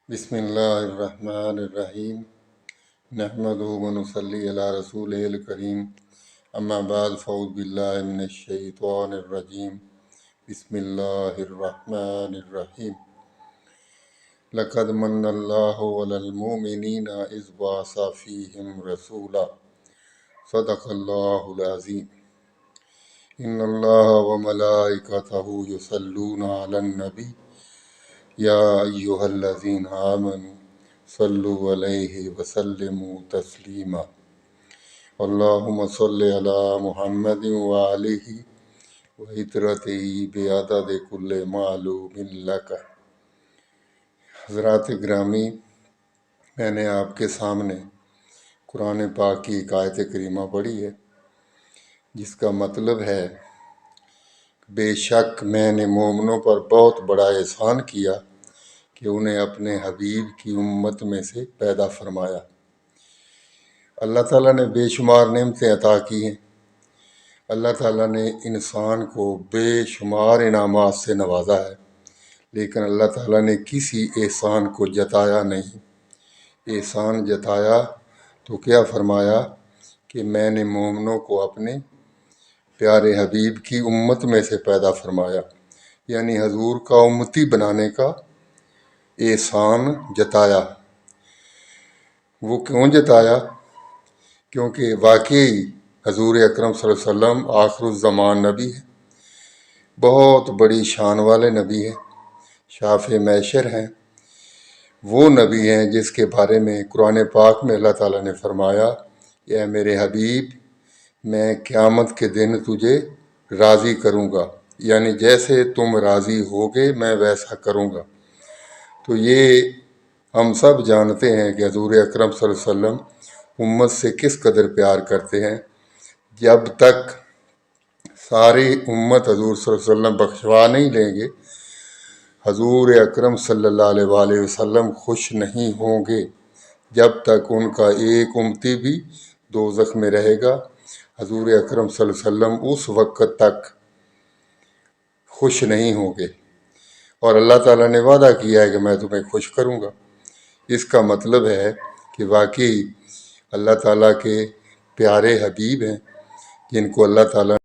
بسم اللہ الرحمن الرحیم نحمدہ و نصلی علی رسولہ الکریم اما بعد فاعوذ باللہ من الشیطان الرجیم بسم اللہ الرحمن الرحیم لقد من اللہ علی المؤمنین اذ بعث فیہم رسولا صدق اللہ العظیم ان اللہ و ملائکتہ یصلون علی النبی یا ایہا الذین آمنوا صلوا علیہ وسلموا تسلیما اللہم صلی علی محمد وآلہ وعطرتہ بعدد کل معلوم لک۔ حضرات گرامی، میں نے آپ کے سامنے قرآن پاک کی ایک آیت کریمہ پڑھی ہے جس کا مطلب ہے بے شک میں نے مومنوں پر بہت بڑا احسان کیا کہ انہیں اپنے حبیب کی امت میں سے پیدا فرمایا۔ اللہ تعالیٰ نے بے شمار نعمتیں عطا کی ہیں۔ اللہ تعالیٰ نے انسان کو بے شمار انعامات سے نوازا ہے، لیکن اللہ تعالیٰ نے کسی احسان کو جتایا نہیں۔ احسان جتایا تو کیا فرمایا کہ میں نے مومنوں کو اپنے پیارے حبیب کی امت میں سے پیدا فرمایا، یعنی حضور کا امتی بنانے کا احسان جتایا۔ وہ کیوں جتایا؟ کیونکہ واقعی حضور اکرم صلی اللہ علیہ وسلم آخر الزمان نبی ہے، بہت بڑی شان والے نبی ہیں، شافع محشر ہیں۔ وہ نبی ہیں جس کے بارے میں قرآن پاک میں اللہ تعالیٰ نے فرمایا، اے میرے حبیب، میں قیامت کے دن تجھے راضی کروں گا، یعنی جیسے تم راضی ہوگے میں ویسا کروں گا۔ تو یہ ہم سب جانتے ہیں کہ حضور اکرم صلی اللہ علیہ وسلم امت سے کس قدر پیار کرتے ہیں۔ جب تک ساری امت حضور صلی اللہ علیہ وسلم بخشوا نہیں لیں گے، حضور اکرم صلی اللہ علیہ وآلہ وسلم خوش نہیں ہوں گے۔ جب تک ان کا ایک امتی بھی دوزخ میں رہے گا، حضور اکرم صلی اللہ علیہ وسلم اس وقت تک خوش نہیں ہوں گے۔ اور اللہ تعالیٰ نے وعدہ کیا ہے کہ میں تمہیں خوش کروں گا۔ اس کا مطلب ہے کہ واقعی اللہ تعالیٰ کے پیارے حبیب ہیں جن کو اللہ تعالیٰ